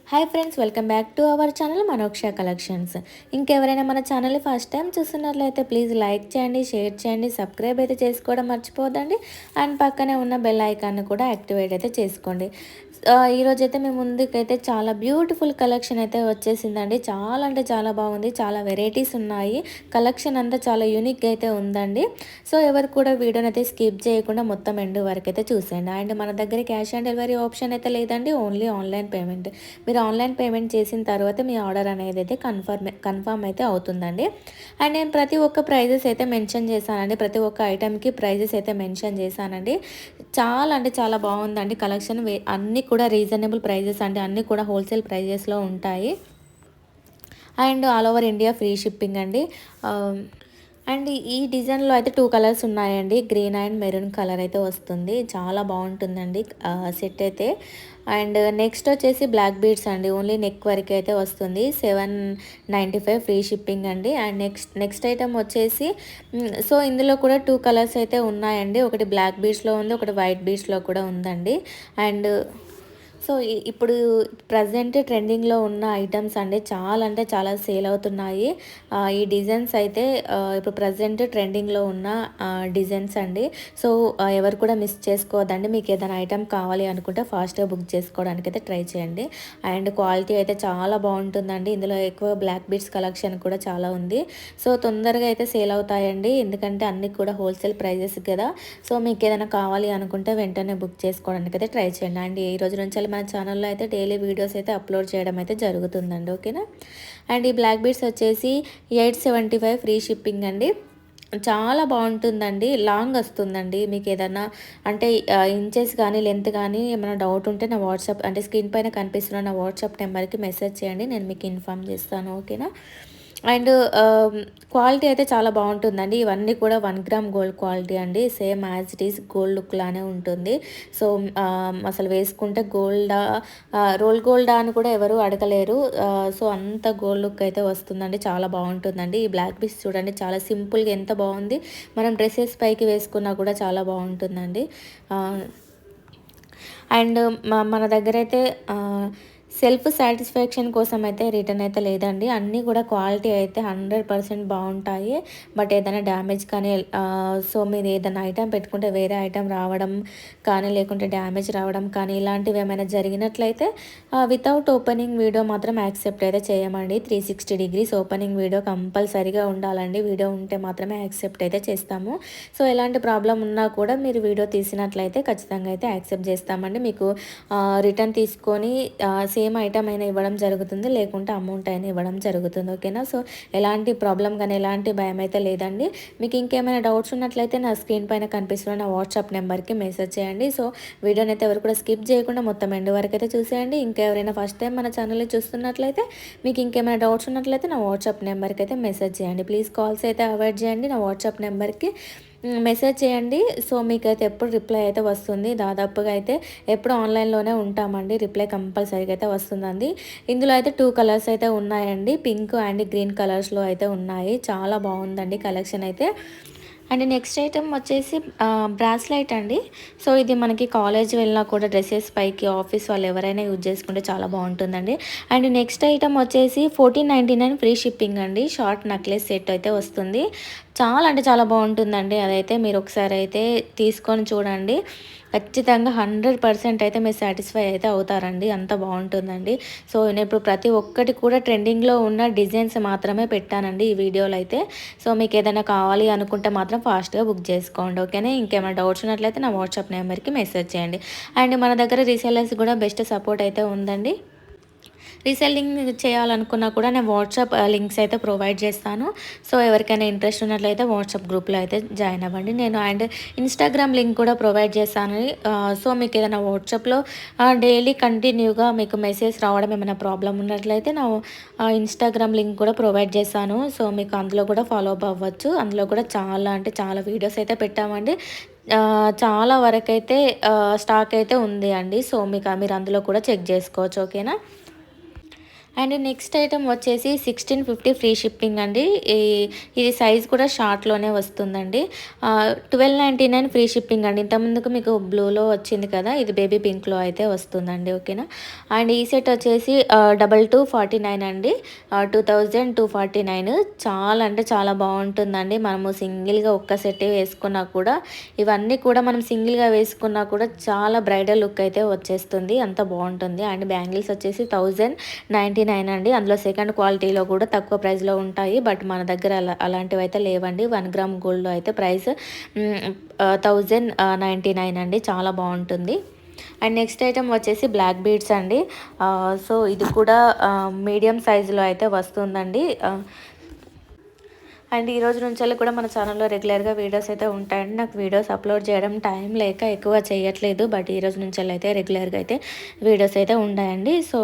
Hi friends, welcome back to our channel Manoksha collections. ఇంకెవరైనా మన ఛానల్ని ఫస్ట్ టైం చూస్తున్నట్లయితే ప్లీజ్ లైక్ చేయండి, షేర్ చేయండి, సబ్స్క్రైబ్ అయితే చేసుకోవడం మర్చిపోదండి. అండ్ పక్కనే ఉన్న బెల్ ఐకాన్ని కూడా యాక్టివేట్ అయితే చేసుకోండి. ఈరోజైతే మీ ముందుకైతే చాలా బ్యూటిఫుల్ కలెక్షన్ అయితే వచ్చేసిందండి. చాలా అంటే చాలా బాగుంది, చాలా వెరైటీస్ ఉన్నాయి. కలెక్షన్ అంతా చాలా యూనిక్గా అయితే ఉందండి. సో ఎవరు కూడా వీడియోని అయితే స్కిప్ చేయకుండా మొత్తం ఎండ్ వరకు అయితే చూసేయండి. అండ్ మన దగ్గర క్యాష్ ఆన్ డెలివరీ ఆప్షన్ అయితే లేదండి, ఓన్లీ ఆన్లైన్ పేమెంట్. మీరు ఆన్లైన్ పేమెంట్ చేసిన తర్వాత మీ ఆర్డర్ అనేది అయితే కన్ఫర్మ్ అయితే అవుతుందండి. అండ్ నేను ప్రతి ఒక్క ప్రైజెస్ అయితే మెన్షన్ చేశానండి, ప్రతి ఒక్క ఐటెంకి ప్రైజెస్ అయితే మెన్షన్ చేశానండి. చాలా అంటే చాలా బాగుందండి కలెక్షన్. అన్నీ కూడా రీజనబుల్ ప్రైజెస్ అండి, అన్నీ కూడా హోల్సేల్ ప్రైజెస్లో ఉంటాయి. And all over India free shipping అండి. అండ్ ఈ డిజైన్లో అయితే 2 కలర్స్ ఉన్నాయండి, గ్రీన్ అండ్ మెరూన్ కలర్ అయితే వస్తుంది. చాలా బాగుంటుందండి సెట్ అయితే. అండ్ నెక్స్ట్ వచ్చేసి బ్లాక్ బీడ్స్ అండి, ఓన్లీ నెక్ వరకు అయితే వస్తుంది. 795 ఫ్రీ షిప్పింగ్ అండి. అండ్ నెక్స్ట్ ఐటమ్ వచ్చేసి సో ఇందులో కూడా 2 కలర్స్ అయితే ఉన్నాయండి, ఒకటి బ్లాక్ బీడ్స్లో ఉంది, ఒకటి వైట్ బీడ్స్లో కూడా ఉందండి. అండ్ సో ఇప్పుడు ప్రజెంట్ ట్రెండింగ్లో ఉన్న ఐటమ్స్ అండి, చాలా అంటే చాలా సేల్ అవుతున్నాయి. ఈ డిజైన్స్ అయితే ఇప్పుడు ప్రజెంట్ ట్రెండింగ్లో ఉన్న డిజైన్స్ అండి. సో ఎవరు కూడా మిస్ చేసుకోవద్దండి. మీకు ఏదైనా ఐటమ్ కావాలి అనుకుంటే ఫాస్ట్గా బుక్ చేసుకోవడానికి అయితే ట్రై చేయండి. అండ్ క్వాలిటీ అయితే చాలా బాగుంటుందండి. ఇందులో ఎక్కువ బ్లాక్ బీడ్స్ కలెక్షన్ కూడా చాలా ఉంది. సో తొందరగా అయితే సేల్ అవుతాయండి, ఎందుకంటే అన్నీ కూడా హోల్సేల్ ప్రైజెస్ కదా. సో మీకు ఏదైనా కావాలి అనుకుంటే వెంటనే బుక్ చేసుకోవడానికి అయితే ట్రై చేయండి. అండ్ ఈ రోజు నుంచి మన ఛానల్లో అయితే డైలీ వీడియోస్ అయితే అప్లోడ్ చేయడం అయితే జరుగుతుందండి, ఓకేనా. అండ్ ఈ బ్లాక్ బీడ్స్ వచ్చేసి 875 ఫ్రీ షిప్పింగ్ అండి. చాలా బాగుంటుందండి, లాంగ్ వస్తుందండి. మీకు ఏదన్నా అంటే ఇంచెస్ కానీ లెంత్ కానీ ఏమైనా డౌట్ ఉంటే నా వాట్సాప్ అంటే స్క్రీన్ పైన కనిపిస్తున్న నా వాట్సాప్ నెంబర్కి మెసేజ్ చేయండి, నేను మీకు ఇన్ఫామ్ చేస్తాను, ఓకేనా. అండ్ క్వాలిటీ అయితే చాలా బాగుంటుందండి. ఇవన్నీ కూడా 1 గ్రామ్ గోల్డ్ క్వాలిటీ అండి, same as it is gold look లానే ఉంటుంది. సో అసలు వేసుకుంటే గోల్డా రోల్ గోల్డా అని కూడా ఎవరు అడగలేరు. సో అంత గోల్డ్ లుక్ అయితే వస్తుందండి, చాలా బాగుంటుందండి. ఈ బ్లాక్ పీస్ చూడండి, చాలా సింపుల్గా ఎంత బాగుంది. మనం డ్రెస్సెస్ పైకి వేసుకున్నా కూడా చాలా బాగుంటుందండి. అండ్ మన దగ్గర అయితే సెల్ఫ్ సాటిస్ఫాక్షన్ కోసం అయితే రిటర్న్ అయితే లేదండి. అన్నీ కూడా క్వాలిటీ అయితే 100% బాగుంటాయి. బట్ ఏదైనా డ్యామేజ్ కానీ సో మీరు ఏదైనా ఐటెం పెట్టుకుంటే వేరే ఐటెం రావడం కానీ, లేకుంటే డ్యామేజ్ రావడం కానీ ఇలాంటివి ఏమైనా జరిగినట్లయితే వితౌట్ ఓపెనింగ్ వీడియో మాత్రం యాక్సెప్ట్ అయితే చేయమండి. 360 డిగ్రీస్ ఓపెనింగ్ వీడియో కంపల్సరీగా ఉండాలండి. వీడియో ఉంటే మాత్రమే యాక్సెప్ట్ అయితే చేస్తాము. సో ఎలాంటి ప్రాబ్లం ఉన్నా కూడా మీరు వీడియో తీసినట్లయితే ఖచ్చితంగా అయితే యాక్సెప్ట్ చేస్తామండి. మీకు రిటర్న్ తీసుకొని సేమ్ ఐటమ్ అయినా ఇవ్వడం జరుగుతుంది, లేకుంటే అమౌంట్ అయినా ఇవ్వడం జరుగుతుంది, ఓకేనా. సో ఎలాంటి ప్రాబ్లం కానీ ఎలాంటి భయం అయితే లేదండి. మీకు ఇంకేమైనా డౌట్స్ ఉన్నట్లయితే నా స్క్రీన్ పైన కనిపిస్తున్న నా వాట్సాప్ నెంబర్కి మెసేజ్ చేయండి. సో వీడియోని అయితే ఎవరు కూడా స్కిప్ చేయకుండా మొత్తం ఎండ్ వరకు అయితే చూసేయండి. ఇంకెవరైనా ఫస్ట్ టైం మన ఛానల్ని చూస్తున్నట్లయితే మీకు ఇంకేమైనా డౌట్స్ ఉన్నట్లయితే నా వాట్సాప్ నెంబర్కి అయితే మెసేజ్ చేయండి. ప్లీజ్ కాల్స్ అయితే అవాయిడ్ చేయండి, నా వాట్సాప్ నెంబర్కి మెసేజ్ చేయండి. సో మీకైతే ఎప్పుడు రిప్లై అయితే వస్తుంది. దాదాపుగా అయితే ఎప్పుడు ఆన్లైన్లోనే ఉంటామండి, రిప్లై కంపల్సరీగా అయితే వస్తుందండి. ఇందులో అయితే 2 కలర్స్ అయితే ఉన్నాయండి, పింక్ అండ్ గ్రీన్ కలర్స్లో అయితే ఉన్నాయి. చాలా బాగుందండి కలెక్షన్ అయితే. అండ్ నెక్స్ట్ ఐటమ్ వచ్చేసి బ్రాస్లైట్ అండి. సో ఇది మనకి కాలేజ్ వెళ్ళినా కూడా డ్రెస్సెస్ పైకి ఆఫీస్ వాళ్ళు ఎవరైనా యూజ్ చేసుకుంటే చాలా బాగుంటుందండి. అండ్ నెక్స్ట్ ఐటమ్ వచ్చేసి 1499 ఫ్రీ షిప్పింగ్ అండి. షార్ట్ నెక్లెస్ సెట్ అయితే వస్తుంది. చాలా అంటే చాలా బాగుంటుందండి. అదైతే మీరు ఒకసారి అయితే తీసుకొని చూడండి, ఖచ్చితంగా 100% అయితే మీరు సాటిస్ఫై అయితే అవుతారండి, అంత బాగుంటుందండి. సో నేను ఇప్పుడు ప్రతి ఒక్కటి కూడా ట్రెండింగ్లో ఉన్న డిజైన్స్ మాత్రమే పెట్టానండి ఈ వీడియోలో అయితే. సో మీకు ఏదైనా కావాలి అనుకుంటే మాత్రం ఫాస్ట్గా బుక్ చేసుకోండి, ఓకేనా. ఇంకేమైనా డౌట్స్ ఉన్నట్లయితే నా వాట్సాప్ నెంబర్కి మెసేజ్ చేయండి. అండ్ మన దగ్గర రీసెల్లర్స్ కూడా బెస్ట్ సపోర్ట్ అయితే ఉందండి. రీసెల్లింగ్ చేయాలనుకున్నా కూడా నేను వాట్సాప్ లింక్స్ అయితే ప్రొవైడ్ చేస్తాను. సో ఎవరికైనా ఇంట్రెస్ట్ ఉన్నట్లయితే వాట్సాప్ గ్రూప్లో అయితే జాయిన్ అవ్వండి. నేను అండ్ ఇన్స్టాగ్రామ్ లింక్ కూడా ప్రొవైడ్ చేస్తాను. సో మీకు ఏదైనా వాట్సాప్లో డైలీ కంటిన్యూగా మీకు మెసేజ్ రావడం ఏమైనా ప్రాబ్లం ఉన్నట్లయితే నా ఇన్స్టాగ్రామ్ లింక్ కూడా ప్రొవైడ్ చేశాను. సో మీకు అందులో కూడా ఫాలో అప్ అవ్వచ్చు. అందులో కూడా చాలా అంటే చాలా వీడియోస్ అయితే పెట్టామండి. చాలా వరకు అయితే స్టాక్ అయితే ఉంది అండి. సో మీకు మీరు అందులో కూడా చెక్ చేసుకోవచ్చు, ఓకేనా. అండ్ నెక్స్ట్ ఐటమ్ వచ్చేసి 1650 ఫ్రీ షిప్పింగ్ అండి. ఇది సైజ్ కూడా షార్ట్లోనే వస్తుందండి. 1299 ఫ్రీ షిప్పింగ్ అండి. ఇంతకుముందుకు మీకు బ్లూలో వచ్చింది కదా, ఇది బేబీ పింక్లో అయితే వస్తుందండి. ఓకేనా. అండ్ ఈ సెట్ వచ్చేసి 2249 అండి. 2249 చాలా అంటే చాలా బాగుంటుందండి. మనము సింగిల్గా ఒక్క సెట్ వేసుకున్నా కూడా, ఇవన్నీ కూడా మనం సింగిల్గా వేసుకున్నా కూడా చాలా బ్రైడల్ లుక్ అయితే వచ్చేస్తుంది. అంత బాగుంటుంది. అండ్ బ్యాంగిల్స్ వచ్చేసి 1099 అండి. అందులో సెకండ్ క్వాలిటీలో కూడా తక్కువ ప్రైస్లో ఉంటాయి. బట్ మన దగ్గర అలాంటివి అయితే లేవండి. 1 గ్రామ్ గోల్డ్లో అయితే ప్రైస్ 1099 అండి. చాలా బాగుంటుంది. అండ్ నెక్స్ట్ ఐటమ్ వచ్చేసి బ్లాక్ బీడ్స్ అండి. సో ఇది కూడా మీడియం సైజులో అయితే వస్తుందండి. అండ్ ఈ రోజు నుంచి కూడా మన ఛానల్లో రెగ్యులర్గా వీడియోస్ అయితే ఉంటాయండి. నాకు వీడియోస్ అప్లోడ్ చేయడం టైం లేక ఎక్కువ చేయట్లేదు. బట్ ఈ రోజు నుంచి అయితే రెగ్యులర్గా అయితే వీడియోస్ అయితే ఉంటాయండి. సో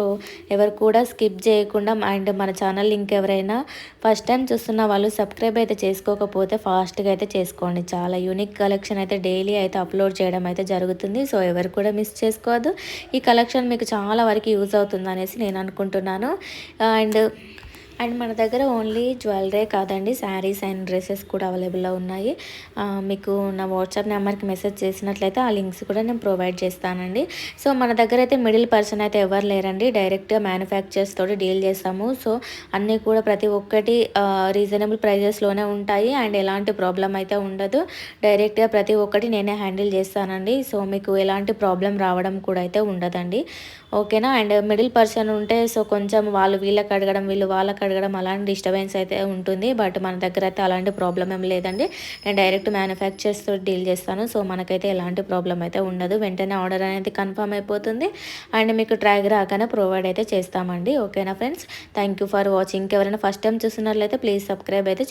ఎవరు కూడా స్కిప్ చేయకుండా, అండ్ మన ఛానల్ ఇంకెవరైనా ఫస్ట్ టైం చూస్తున్న వాళ్ళు సబ్స్క్రైబ్ అయితే చేసుకోకపోతే ఫాస్ట్గా అయితే చేసుకోండి. చాలా యూనిక్ కలెక్షన్ అయితే డైలీ అయితే అప్లోడ్ చేయడం అయితే జరుగుతుంది. సో ఎవరు కూడా మిస్ చేసుకోవద్దు. ఈ కలెక్షన్ మీకు చాలా వరకు యూజ్ అవుతుంది అనేసి నేను అనుకుంటున్నాను. అండ్ మన దగ్గర ఓన్లీ జ్యువెలరీ కాదండి, శారీస్ అండ్ డ్రెస్సెస్ కూడా అవైలబుల్లో ఉన్నాయి. మీకు నా వాట్సాప్ నెంబర్కి మెసేజ్ చేసినట్లయితే ఆ లింక్స్ కూడా నేను ప్రొవైడ్ చేస్తానండి. సో మన దగ్గర అయితే మిడిల్ పర్సన్ అయితే ఎవరు లేరండి. డైరెక్ట్గా మ్యానుఫ్యాక్చర్స్ తోటి డీల్ చేస్తాము. సో అన్నీ కూడా ప్రతి ఒక్కటి రీజనబుల్ ప్రైజెస్లోనే ఉంటాయి. అండ్ ఎలాంటి ప్రాబ్లం అయితే ఉండదు. డైరెక్ట్గా ప్రతి ఒక్కటి నేనే హ్యాండిల్ చేస్తానండి. సో మీకు ఎలాంటి ప్రాబ్లం రావడం కూడా అయితే ఉండదండి. ఓకేనా. అండ్ మిడిల్ పర్సన్ ఉంటే సో కొంచెం వాళ్ళు వీళ్ళకి అడగడం, వీళ్ళు వాళ్ళకి అడగడం, అలాంటి డిస్టర్బెన్స్ అయితే ఉంటుంది. బట్ మన దగ్గర అయితే అలాంటి ప్రాబ్లం ఏం లేదండి. నేను డైరెక్ట్ మ్యానుఫ్యాక్చర్స్తో డీల్ చేస్తాను. సో మనకైతే ఎలాంటి ప్రాబ్లం అయితే ఉండదు. వెంటనే ఆర్డర్ అనేది కన్ఫర్మ్ అయిపోతుంది. అండ్ మీకు ట్రాక్ రాగానే ప్రొవైడ్ అయితే చేస్తామండి. ఓకేనా friends. Thank you for watching. ఎవరైనా ఫస్ట్ టైం చూస్తున్నట్లయితే ప్లీజ్ సబ్స్క్రైబ్ అయితే